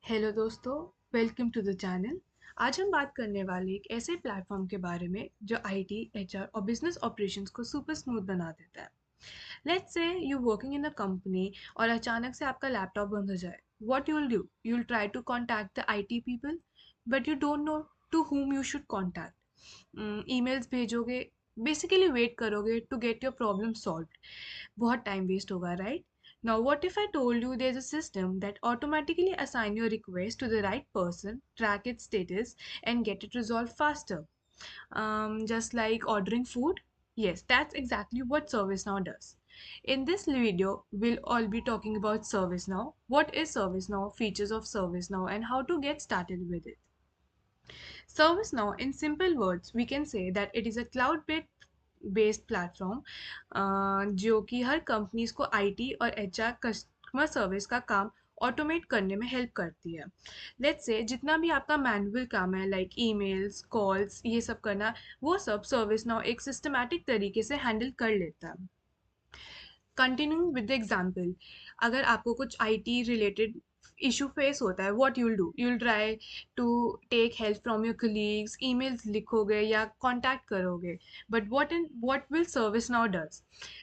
Hello दोस्तों, welcome to the channel. आज हम बात करने वाले एक ऐसे प्लेटफॉर्म के बारे में जो आईटी, एचआर और बिजनेस ऑपरेशंस को सुपर स्मूथ बना देता है। Let's say you working in a company और अचानक से आपका लैपटॉप बंद हो जाए। What you will do? You will try to contact the IT people, but you don't know to whom you should contact. Emails भेजोगे, बेसिकली वेट करोगे to get your problem solve. बहुत टाइम वेस्ट होगा, right? Now, what if I told you there's a system that automatically assign your request to the right person, track its status, and get it resolved faster? Just like ordering food? Yes, that's exactly what ServiceNow does. In this video, we'll all be talking about ServiceNow. What is ServiceNow, features of ServiceNow, and how to get started with it. ServiceNow, in simple words, we can say that it is a cloud-based platform जो कि हर companies को IT और HR customer service का काम automate करने में help करती है। लेट्स से जितना भी आपका मैनुअल काम है, लाइक ईमेल्स, कॉल्स, ये सब करना, वो सब सर्विस नाउ एक सिस्टमैटिक तरीके से हैंडल कर लेता है। कंटिन्यूइंग विद द एग्जाम्पल, अगर आपको कुछ आईटी रिलेटेड इशू फेस होता है, what you'll do? You'll try to take help from your colleagues, emails लिखोगे या कांटेक्ट करोगे। But what will ServiceNow does?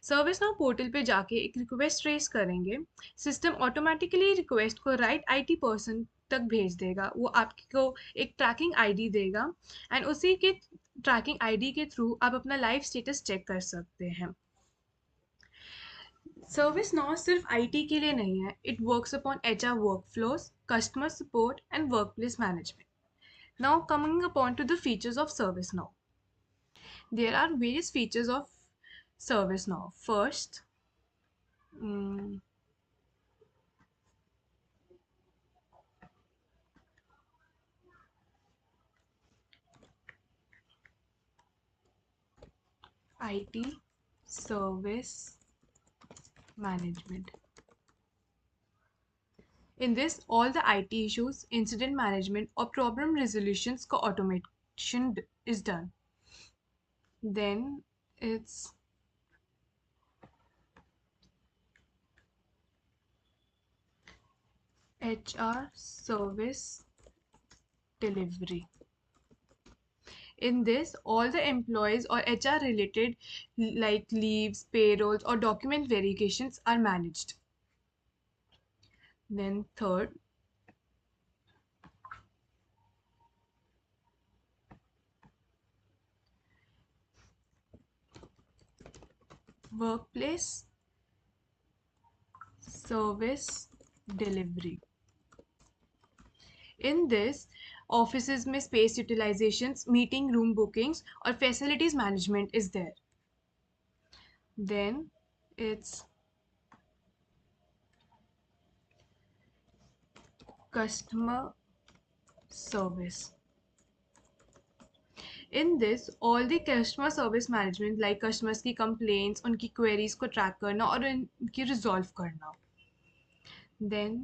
ServiceNow portal पे जाके एक रिक्वेस्ट रेस करेंगे, सिस्टम ऑटोमेटिकली रिक्वेस्ट को राइट आईटी पर्सन तक भेज देगा। वो आपको एक ट्रैकिंग आईडी देगा एंड उसी के ट्रैकिंग आईडी के थ्रू आप अपना लाइफ स्टेटस चेक कर सकते हैं। सर्विस नाउ सिर्फ आईटी के लिए नहीं है, it works upon HR workflows, customer support and workplace management. Now coming upon to the features of ServiceNow, there are various features of ServiceNow. First, IT service management. In this, all the IT issues, incident management, or problem resolutions का automation is done. Then it's HR service delivery. In this, all the employees or HR related like leaves, payrolls, or document verifications are managed. Then third, workplace service delivery. In this, offices में space utilizations, meeting room bookings, or facilities management is there. Then it's customer service. In this, all the customer service management like customers की complaints, उनकी queries को track करना और उनकी resolve करना. Then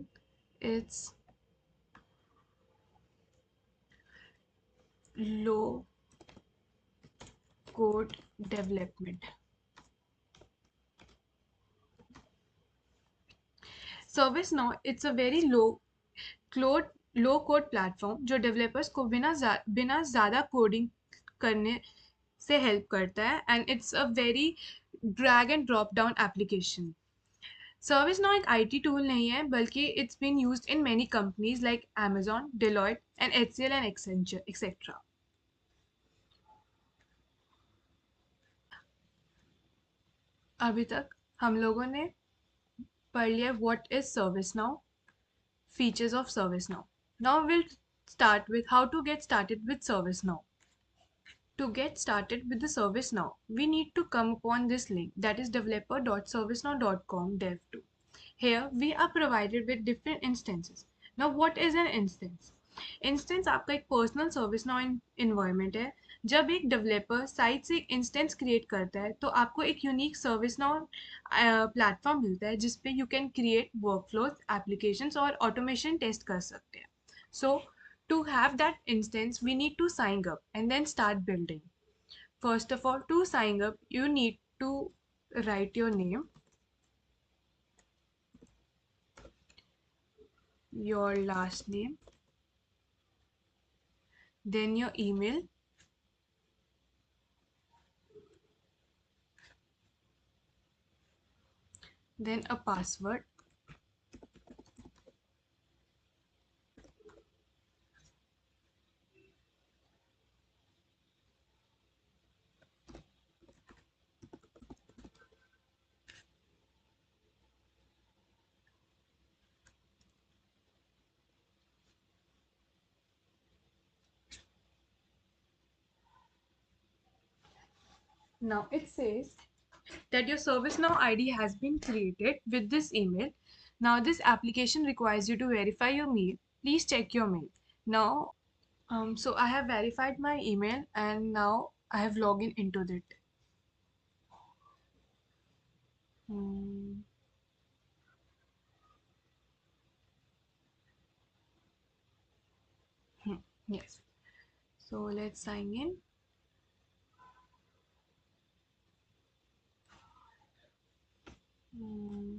it's low code development. ServiceNow, it's a very code low code platform जो developers को बिना ज़्यादा कोडिंग करने से हेल्प करता है and it's a very drag and drop down application. ServiceNow एक आईटी टूल नहीं है, बल्कि it's been used in many companies like Amazon, Deloitte and HCL and Accenture etcetera. अभी तक हम लोगों ने पढ़ लिया what is ServiceNow, features of ServiceNow. Now we'll start with how to get started with ServiceNow. To get started with the ServiceNow, we need to come upon this link, that is developer.servicenow.com dev2. Here we are provided with different instances. Now what is an instance? Instance आपका एक personal service now environment है। जब एक developer site से एक instance create करता है तो आपको एक यूनिक सर्विस नाउ प्लेटफॉर्म मिलता है जिसपे you can create workflows, applications और ऑटोमेशन टेस्ट कर सकते हैं। सो to have that instance, we need to sign up and then start building. First of all, to sign up, you need to write your name, your last name, then your email, then a password. Now it says that your ServiceNow ID has been created with this email. Now this application requires you to verify your mail. Please check your mail. Now, so I have verified my email and now I have logged in into it. Hmm, yes. So let's sign in. Hmm,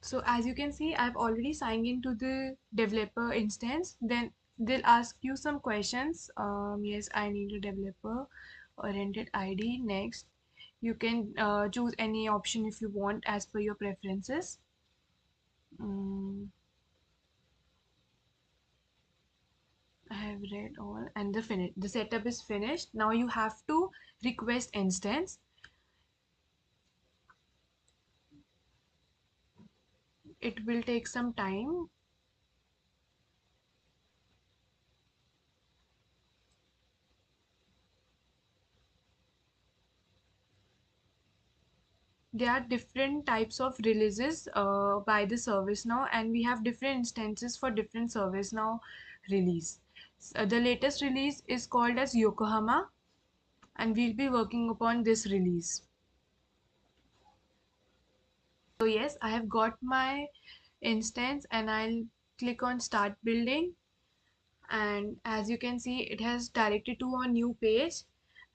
So as you can see, I've already signed into the developer instance. Then they'll ask you some questions. Yes, I need a developer oriented ID. Next, you can choose any option if you want as per your preferences. Mm, I have read all and the setup is finished. Now you have to request instance. It will take some time. There are different types of releases by the ServiceNow, and we have different instances for different ServiceNow release. The latest release is called as Yokohama, and we'll be working upon this release. So yes, I have got my instance and I'll click on start building, and as you can see it has directed to a new page,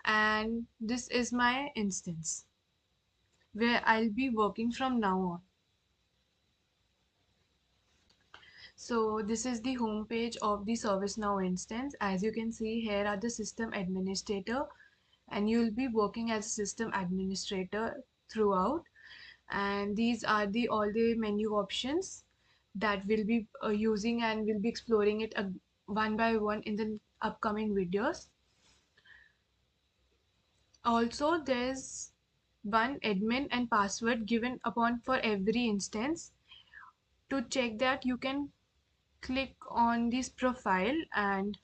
and this is my instance where I'll be working from now on. So this is the home page of the ServiceNow instance. As you can see, here are the system administrator, and you'll be working as a system administrator throughout. And these are the all the menu options that we'll be using, and we'll be exploring it one by one in the upcoming videos. Also, there's one admin and password given upon for every instance. To check that, you can click on this profile and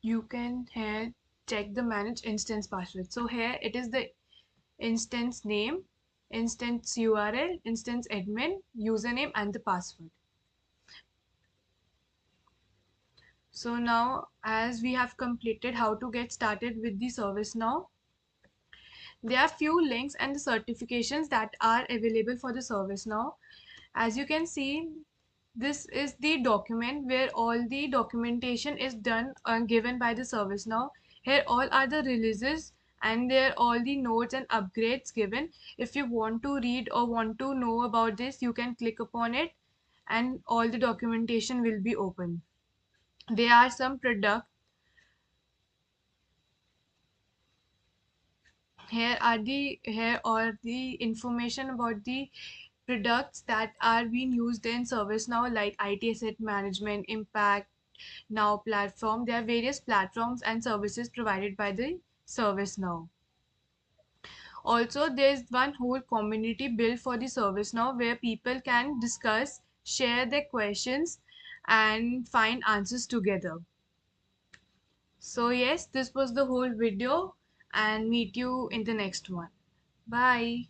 you can here check the manage instance password. So here it is the instance name, instance URL, instance admin, username and the password. So now as we have completed how to get started with the ServiceNow, there are few links and the certifications that are available for the ServiceNow. As you can see, this is the document where all the documentation is done given by the ServiceNow. Here all are the releases and there all the notes and upgrades given. If you want to read or want to know about this, you can click upon it and all the documentation will be open. There are some product. Here are the information about the products that are being used in ServiceNow, like IT asset management, Impact Now platform. There are various platforms and services provided by the ServiceNow. Also, there's one whole community built for the ServiceNow where people can discuss, share their questions, and find answers together. So yes, this was the whole video, and meet you in the next one. Bye.